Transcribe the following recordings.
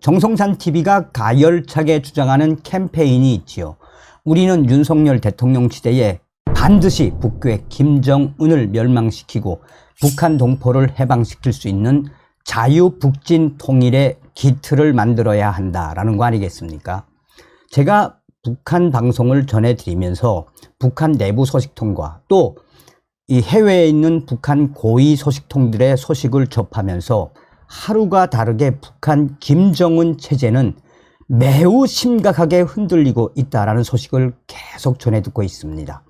정성산 TV가 가열차게 주장하는 캠페인이 있지요. 우리는 윤석열 대통령 시대에 반드시 북괴 김정은을 멸망시키고 북한 동포를 해방시킬 수 있는 자유북진 통일의 기틀을 만들어야 한다라는 거 아니겠습니까? 제가 북한 방송을 전해드리면서 북한 내부 소식통과 또 이 해외에 있는 북한 고위 소식통들의 소식을 접하면서 하루가 다르게 북한 김정은 체제는 매우 심각하게 흔들리고 있다라는 소식을 계속 전해 듣고 있습니다.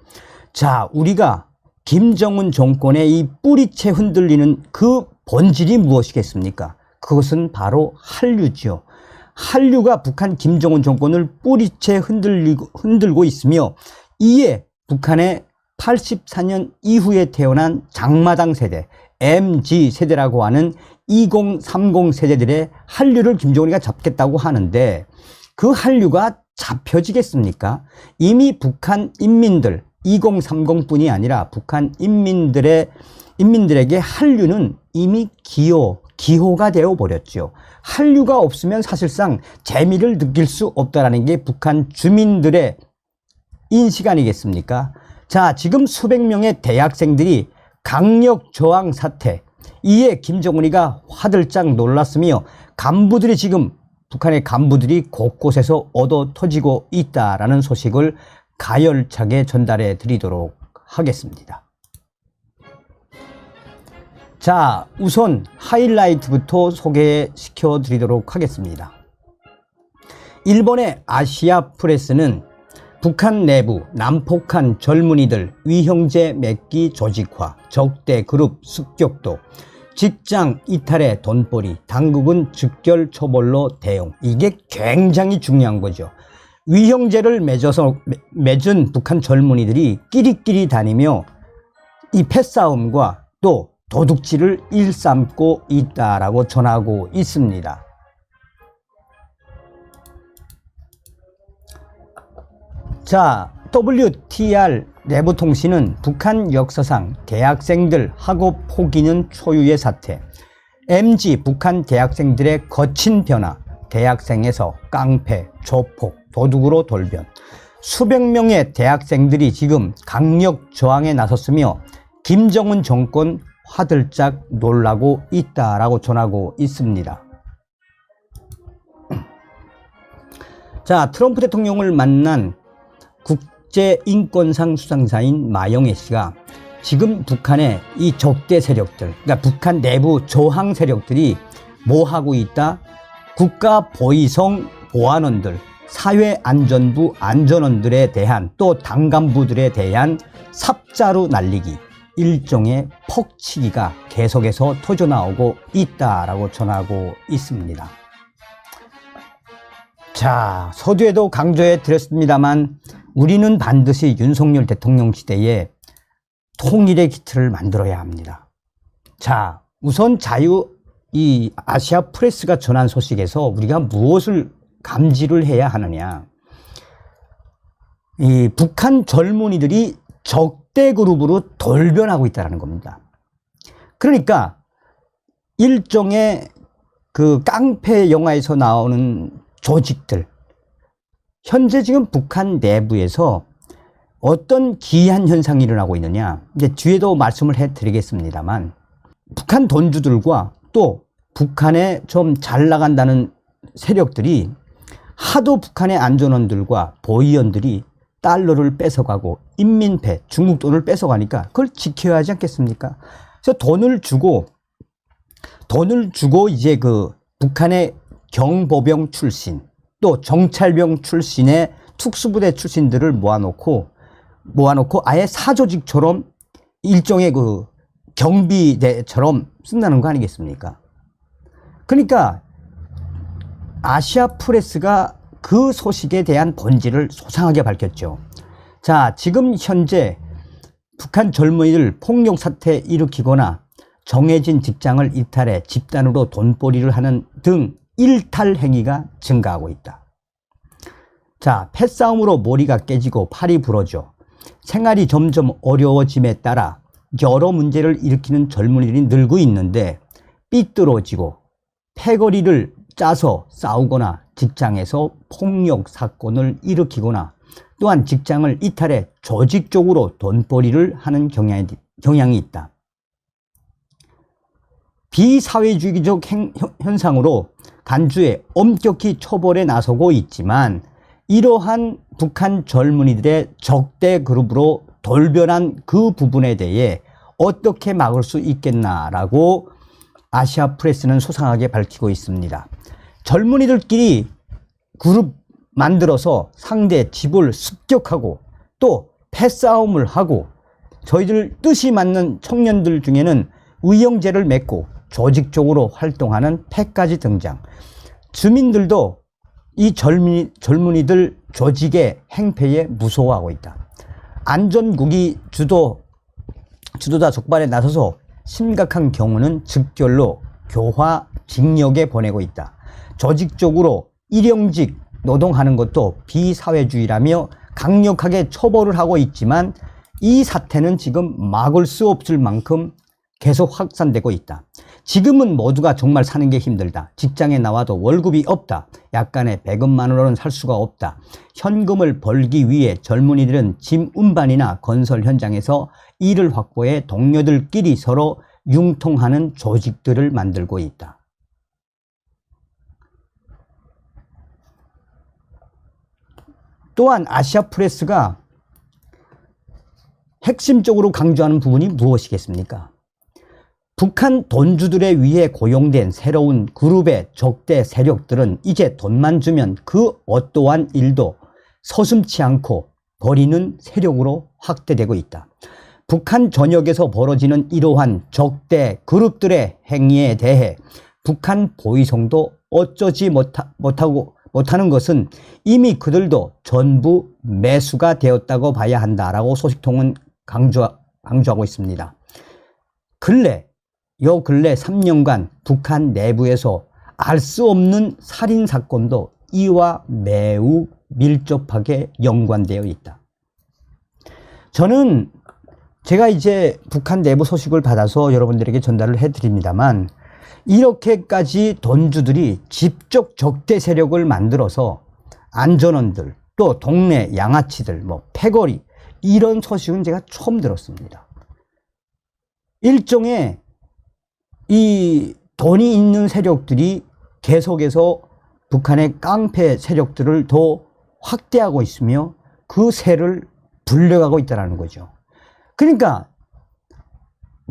자, 우리가 김정은 정권의 이 뿌리채 흔들리는 그 본질이 무엇이겠습니까? 그것은 바로 한류지요. 한류가 북한 김정은 정권을 뿌리채 흔들고 있으며 이에 북한의 84년 이후에 태어난 장마당 세대, MG 세대라고 하는 2030 세대들의 한류를 김정은이가 잡겠다고 하는데 그 한류가 잡혀지겠습니까? 이미 북한 인민들 2030뿐이 아니라 북한 인민들에게 한류는 이미 기호가 되어 버렸죠. 한류가 없으면 사실상 재미를 느낄 수 없다라는 게 북한 주민들의 인식 아니겠습니까? 자, 지금 수백 명의 대학생들이 강력 저항 사태, 이에 김정은이가 화들짝 놀랐으며 간부들이 지금 북한의 간부들이 곳곳에서 얻어 터지고 있다라는 소식을 가열차게 전달해 드리도록 하겠습니다. 자, 우선 하이라이트부터 소개시켜 드리도록 하겠습니다. 일본의 아시아 프레스는 북한 내부 난폭한 젊은이들 위형제 맺기 조직화, 적대 그룹 습격도, 직장 이탈의 돈벌이, 당국은 즉결 처벌로 대응. 이게 굉장히 중요한 거죠. 위형제를 맺은 북한 젊은이들이 끼리끼리 다니며 이 패싸움과 또 도둑질을 일삼고 있다라고 전하고 있습니다. 자, WTR 내부통신은 북한 역사상 대학생들 학업 포기는 초유의 사태, MG 북한 대학생들의 거친 변화, 대학생에서 깡패, 조폭, 도둑으로 돌변, 수백 명의 대학생들이 지금 강력 저항에 나섰으며 김정은 정권 화들짝 놀라고 있다라고 전하고 있습니다. 자, 트럼프 대통령을 만난 국제인권상 수상자인 마영애 씨가 지금 북한의 이 적대 세력들, 그러니까 북한 내부 저항 세력들이 뭐 하고 있다? 국가보위성 보안원들, 사회안전부 안전원들에 대한 또 당 간부들에 대한 삽자루 날리기, 일종의 퍽치기가 계속해서 터져나오고 있다라고 전하고 있습니다. 자, 서두에도 강조해 드렸습니다만 우리는 반드시 윤석열 대통령 시대에 통일의 기틀을 만들어야 합니다. 자, 우선 이 아시아 프레스가 전한 소식에서 우리가 무엇을 감지를 해야 하느냐. 이 북한 젊은이들이 적대 그룹으로 돌변하고 있다는 겁니다. 그러니까 일종의 그 깡패 영화에서 나오는 조직들, 현재 지금 북한 내부에서 어떤 기이한 현상이 일어나고 있느냐. 이제 뒤에도 말씀을 해드리겠습니다만 북한 돈주들과 또 북한에 좀 잘 나간다는 세력들이 하도 북한의 안전원들과 보위원들이 달러를 뺏어가고 인민폐, 중국 돈을 뺏어가니까 그걸 지켜야 하지 않겠습니까? 그래서 돈을 주고 이제 그 북한의 경보병 출신 또 정찰병 출신의 특수부대 출신들을 모아놓고 아예 사조직처럼 일종의 그 경비대처럼 쓴다는 거 아니겠습니까? 그러니까 아시아 프레스가 그 소식에 대한 본질을 소상하게 밝혔죠. 자, 지금 현재 북한 젊은이들 폭력 사태 일으키거나 정해진 직장을 이탈해 집단으로 돈벌이를 하는 등 일탈 행위가 증가하고 있다. 자, 패싸움으로 머리가 깨지고 팔이 부러져 생활이 점점 어려워짐에 따라 여러 문제를 일으키는 젊은이들이 늘고 있는데 삐뚤어지고 패거리를 짜서 싸우거나 직장에서 폭력 사건을 일으키거나 또한 직장을 이탈해 조직적으로 돈벌이를 하는 경향이 있다. 비사회주의적 현상으로 간주해 엄격히 처벌에 나서고 있지만 이러한 북한 젊은이들의 적대 그룹으로 돌변한 그 부분에 대해 어떻게 막을 수 있겠나라고 아시아프레스는 소상하게 밝히고 있습니다. 젊은이들끼리 그룹 만들어서 상대 집을 습격하고 또 패싸움을 하고 저희들 뜻이 맞는 청년들 중에는 의형제를 맺고 조직적으로 활동하는 패까지 등장. 주민들도 이 젊은이들 조직의 행패에 무서워하고 있다. 안전국이 주도자 적발에 나서서 심각한 경우는 즉결로 교화, 징역에 보내고 있다. 조직적으로 일용직 노동하는 것도 비사회주의라며 강력하게 처벌을 하고 있지만 이 사태는 지금 막을 수 없을 만큼 계속 확산되고 있다. 지금은 모두가 정말 사는 게 힘들다. 직장에 나와도 월급이 없다. 약간의 배급만으로는 살 수가 없다. 현금을 벌기 위해 젊은이들은 짐 운반이나 건설 현장에서 일을 확보해 동료들끼리 서로 융통하는 조직들을 만들고 있다. 또한 아시아프레스가 핵심적으로 강조하는 부분이 무엇이겠습니까? 북한 돈주들에 의해 고용된 새로운 그룹의 적대 세력들은 이제 돈만 주면 그 어떠한 일도 서슴지 않고 벌이는 세력으로 확대되고 있다. 북한 전역에서 벌어지는 이러한 적대 그룹들의 행위에 대해 북한 보위성도 어쩌지 못하는 것은 이미 그들도 전부 매수가 되었다고 봐야 한다라고 소식통은 강조하고 있습니다. 근래 3년간 북한 내부에서 알 수 없는 살인사건도 이와 매우 밀접하게 연관되어 있다. 저는 제가 이제 북한 내부 소식을 받아서 여러분들에게 전달을 해드립니다만 이렇게까지 돈주들이 직접 적대 세력을 만들어서 안전원들 또 동네 양아치들 패거리 이런 소식은 제가 처음 들었습니다. 일종의 이 돈이 있는 세력들이 계속해서 북한의 깡패 세력들을 더 확대하고 있으며 그 세를 불려가고 있다는 거죠. 그러니까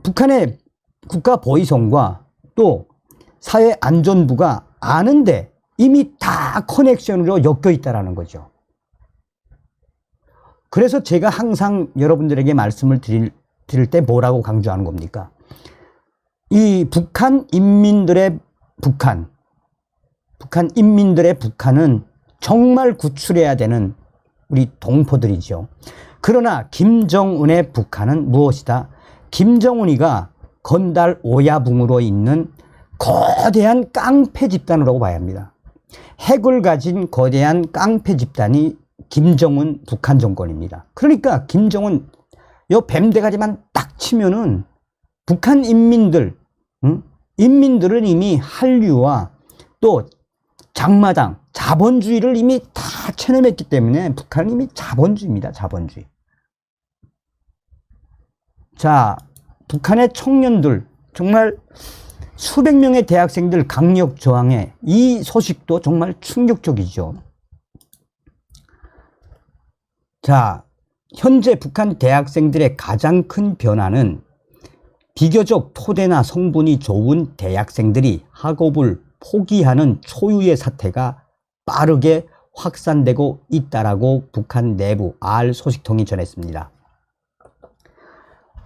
북한의 국가보위성과 또 사회안전부가 아는데 이미 다 커넥션으로 엮여 있다는 거죠. 그래서 제가 항상 여러분들에게 말씀을 드릴 때 뭐라고 강조하는 겁니까? 이 북한 인민들의 북한은 정말 구출해야 되는 우리 동포들이죠. 그러나 김정은의 북한은 무엇이다? 김정은이가 건달 오야붕으로 있는 거대한 깡패 집단이라고 봐야 합니다. 핵을 가진 거대한 깡패 집단이 김정은 북한 정권입니다. 그러니까 김정은 요 뱀대가리만 딱 치면은 북한 인민들은 이미 한류와 또 장마당, 자본주의를 이미 다 체념했기 때문에 북한은 이미 자본주의입니다. 자본주의. 자, 북한의 청년들 정말 수백 명의 대학생들 강력 저항에 이 소식도 정말 충격적이죠. 자, 현재 북한 대학생들의 가장 큰 변화는 비교적 토대나 성분이 좋은 대학생들이 학업을 포기하는 초유의 사태가 빠르게 확산되고 있다라고 북한 내부 알 소식통이 전했습니다.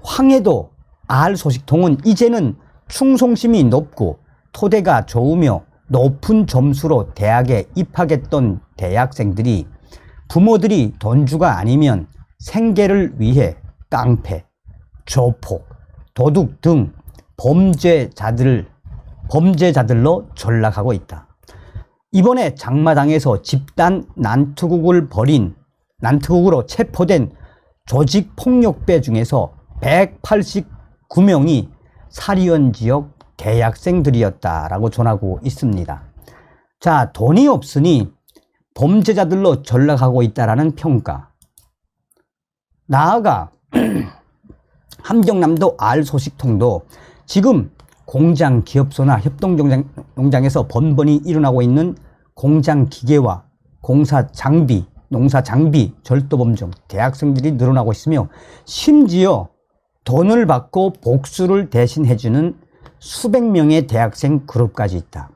황해도 알 소식통은 이제는 충성심이 높고 토대가 좋으며 높은 점수로 대학에 입학했던 대학생들이 부모들이 돈주가 아니면 생계를 위해 깡패, 조폭, 도둑 등 범죄자들로 전락하고 있다. 이번에 장마당에서 집단 난투극으로 체포된 조직폭력배 중에서 189명이 사리원 지역 대학생들이었다라고 전하고 있습니다. 자, 돈이 없으니 범죄자들로 전락하고 있다라는 평가. 나아가 함경남도 알소식통도 지금 공장, 기업소나 협동농장에서 번번이 일어나고 있는 공장 기계와 공사 장비, 농사 장비, 절도범 중 대학생들이 늘어나고 있으며 심지어 돈을 받고 복수를 대신해주는 수백 명의 대학생 그룹까지 있다.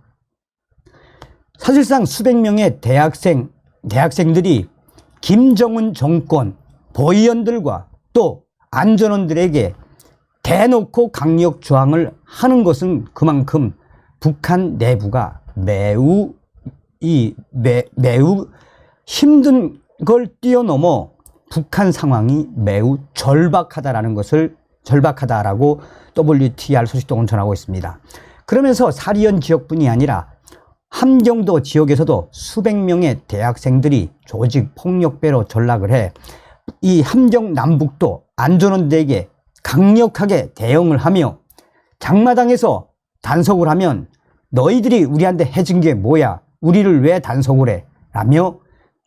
사실상 수백 명의 대학생들이 김정은 정권 보위원들과 또 안전원들에게 대놓고 강력 저항을 하는 것은 그만큼 북한 내부가 매우 힘든 걸 뛰어넘어 북한 상황이 매우 절박하다라고 WTR 소식통은 전하고 있습니다. 그러면서 사리연 지역뿐이 아니라 함경도 지역에서도 수백 명의 대학생들이 조직 폭력배로 전락을 해 이 함경 남북도 안전원들에게 강력하게 대응을 하며 장마당에서 단속을 하면 너희들이 우리한테 해준 게 뭐야? 우리를 왜 단속을 해? 라며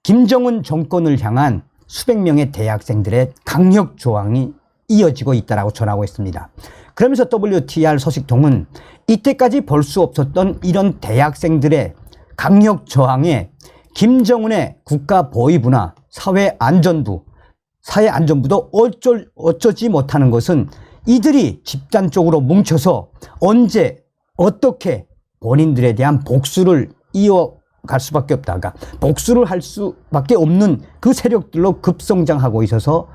김정은 정권을 향한 수백 명의 대학생들의 강력 저항이 이어지고 있다고 전하고 있습니다. 그러면서 WTR 소식통은 이때까지 볼 수 없었던 이런 대학생들의 강력 저항에 김정은의 국가보위부나 사회안전부도 어쩌지 못하는 것은 이들이 집단적으로 뭉쳐서 언제 어떻게 본인들에 대한 복수를 이어갈 수밖에 없다. 그러니까 복수를 할 수밖에 없는 그 세력들로 급성장하고 있어서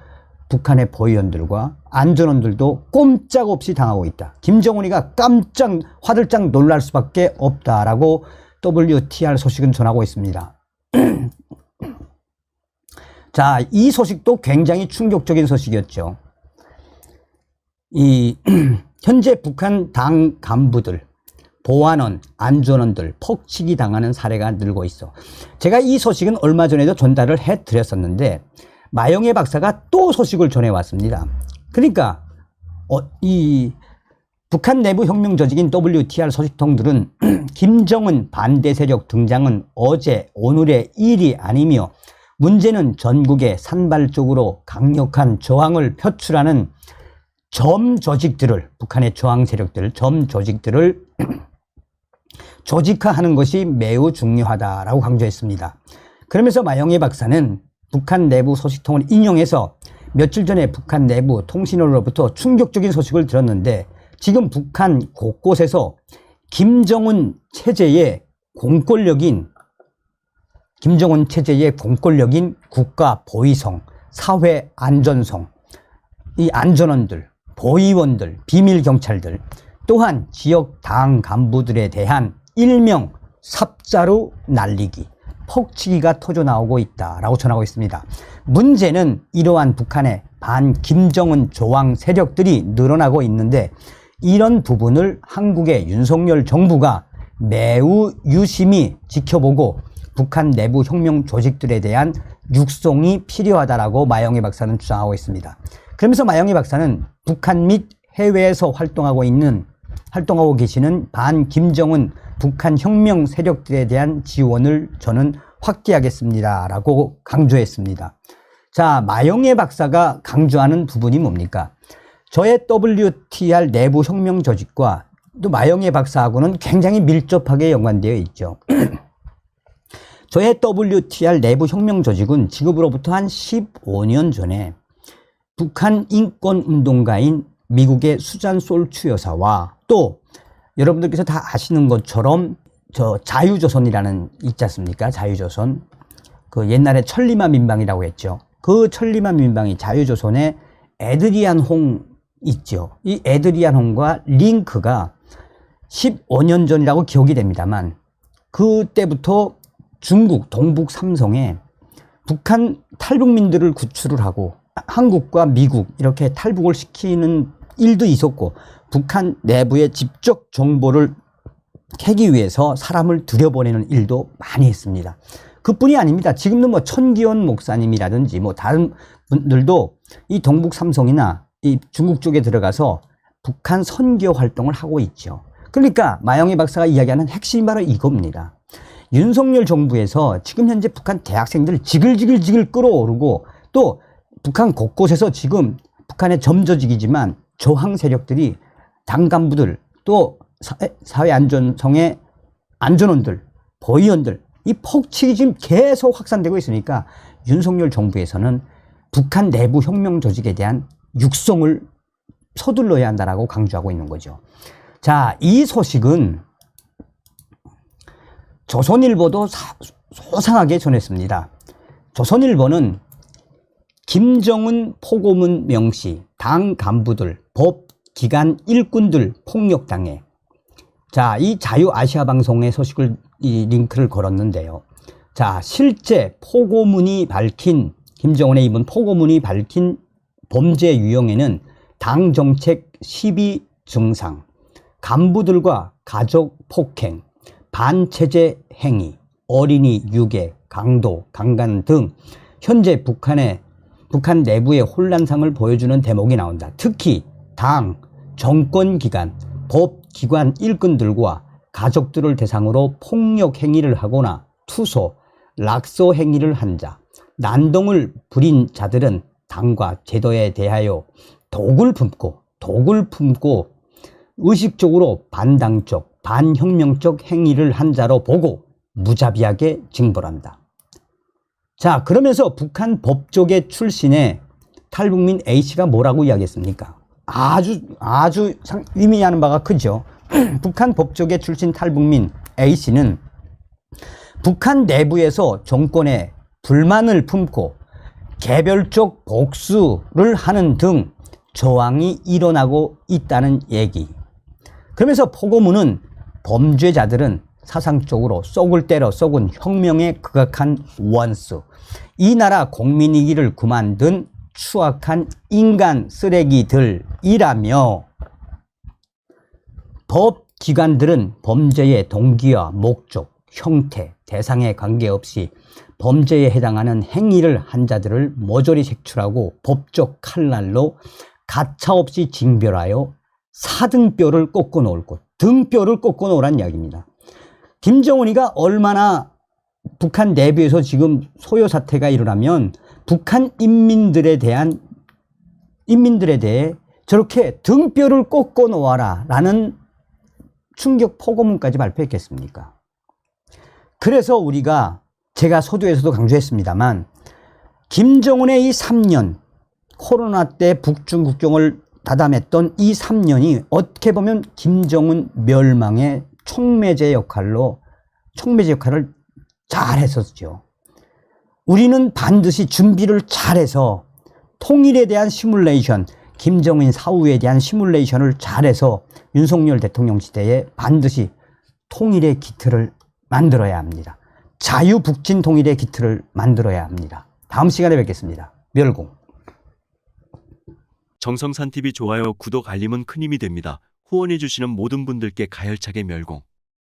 북한의 보위원들과 안전원들도 꼼짝없이 당하고 있다. 김정은이가 화들짝 놀랄 수밖에 없다라고 WTR 소식은 전하고 있습니다. 자, 이 소식도 굉장히 충격적인 소식이었죠. 현재 북한 당 간부들, 보안원, 안전원들 폭치기 당하는 사례가 늘고 있어. 제가 이 소식은 얼마 전에도 전달을 해드렸었는데 마영애 박사가 또 소식을 전해왔습니다. 그러니까 이 북한 내부 혁명 조직인 WTR 소식통들은 김정은 반대 세력 등장은 어제 오늘의 일이 아니며 문제는 전국에 산발적으로 강력한 저항을 표출하는 북한의 저항 세력들, 조직들을 조직화하는 것이 매우 중요하다라고 강조했습니다. 그러면서 마영애 박사는 북한 내부 소식통을 인용해서 며칠 전에 북한 내부 통신원으로부터 충격적인 소식을 들었는데 지금 북한 곳곳에서 김정은 체제의 공권력인 국가 보위성, 사회 안전성, 이 안전원들, 보위원들, 비밀 경찰들, 또한 지역 당 간부들에 대한 일명 삽자루 날리기, 폭치기가 터져 나오고 있다라고 전하고 있습니다. 문제는 이러한 북한의 반 김정은 조왕 세력들이 늘어나고 있는데 이런 부분을 한국의 윤석열 정부가 매우 유심히 지켜보고 북한 내부 혁명 조직들에 대한 육성이 필요하다라고 마영애 박사는 주장하고 있습니다. 그러면서 마영애 박사는 북한 및 해외에서 활동하고 계시는 반 김정은 북한 혁명 세력들에 대한 지원을 저는 확대하겠습니다라고 강조했습니다. 자, 마영애 박사가 강조하는 부분이 뭡니까? 저의 WTR 내부 혁명 조직과 또 마영애 박사하고는 굉장히 밀접하게 연관되어 있죠. 저의 WTR 내부 혁명 조직은 지금으로부터 한 15년 전에 북한 인권운동가인 미국의 수잔 솔추 여사와 또 여러분들께서 다 아시는 것처럼 자유조선이라는 있지 않습니까? 자유조선. 그 옛날에 천리마 민방이라고 했죠. 그 천리마 민방이 자유조선의 에드리안 홍 있죠. 이 에드리안 홍과 링크가 15년 전이라고 기억이 됩니다만 그때부터 중국 동북 삼성에 북한 탈북민들을 구출을 하고 한국과 미국 이렇게 탈북을 시키는 일도 있었고 북한 내부의 직접 정보를 캐기 위해서 사람을 들여보내는 일도 많이 했습니다. 그뿐이 아닙니다. 지금도 뭐 천기원 목사님이라든지 뭐 다른 분들도 이 동북 삼성이나 이 중국 쪽에 들어가서 북한 선교 활동을 하고 있죠. 그러니까 마영애 박사가 이야기하는 핵심이 바로 이겁니다. 윤석열 정부에서 지금 현재 북한 대학생들 지글지글 끌어오르고 또 북한 곳곳에서 지금 북한의 점저직이지만 저항 세력들이 당 간부들 또 사회안전성의 안전원들, 보위원들 이 폭력이 지금 계속 확산되고 있으니까 윤석열 정부에서는 북한 내부 혁명 조직에 대한 육성을 서둘러야 한다라고 강조하고 있는 거죠. 자, 이 소식은 조선일보도 소상하게 전했습니다. 조선일보는 김정은 포고문 명시, 당 간부들, 법, 기관, 일꾼들 폭력당해. 자, 이 자유아시아 방송의 소식을 이 링크를 걸었는데요. 자, 실제 포고문이 밝힌 김정은의 이번 포고문이 밝힌 범죄 유형에는 당 정책 시비 증상, 간부들과 가족 폭행, 반체제 행위, 어린이 유괴, 강도, 강간 등 현재 북한 내부의 혼란상을 보여주는 대목이 나온다. 특히 당, 정권기관, 법기관 일꾼들과 가족들을 대상으로 폭력 행위를 하거나 투소, 낙서 행위를 한 자, 난동을 부린 자들은 당과 제도에 대하여 독을 품고 의식적으로 반당적, 반혁명적 행위를 한 자로 보고 무자비하게 징벌한다. 자, 그러면서 북한 법조계 출신의 탈북민 A씨가 뭐라고 이야기했습니까? 아주 의미하는 바가 크죠. 북한 법조계 출신 탈북민 A씨는 북한 내부에서 정권에 불만을 품고 개별적 복수를 하는 등 저항이 일어나고 있다는 얘기. 그러면서 포고문은 범죄자들은 사상적으로 쏙을 때려 썩은 혁명에 극악한 원수, 이 나라 국민이기를 그만둔 추악한 인간 쓰레기들이라며 법기관들은 범죄의 동기와 목적, 형태, 대상에 관계없이 범죄에 해당하는 행위를 한 자들을 모조리 색출하고 법적 칼날로 가차없이 징별하여 사등뼈를 꺾어 놓을 것, 등뼈를 꺾어 놓으란 이야기입니다. 김정은이가 얼마나 북한 내부에서 지금 소요 사태가 일어나면 북한 인민들에 대해 저렇게 등뼈를 꺾어 놓아라 라는 충격 포고문까지 발표했겠습니까? 그래서 제가 서두에서도 강조했습니다만 김정은의 이 3년, 코로나 때 북중 국경을 닫아맸던 이 3년이 어떻게 보면 김정은 멸망의 촉매제 역할을 잘 했었죠. 우리는 반드시 준비를 잘해서 통일에 대한 시뮬레이션, 김정은 사후에 대한 시뮬레이션을 잘해서 윤석열 대통령 시대에 반드시 통일의 기틀을 만들어야 합니다. 자유북진 통일의 기틀을 만들어야 합니다. 다음 시간에 뵙겠습니다. 멸공. 정성산TV 좋아요, 구독, 알림은 큰 힘이 됩니다. 후원해주시는 모든 분들께 가열차게 멸공.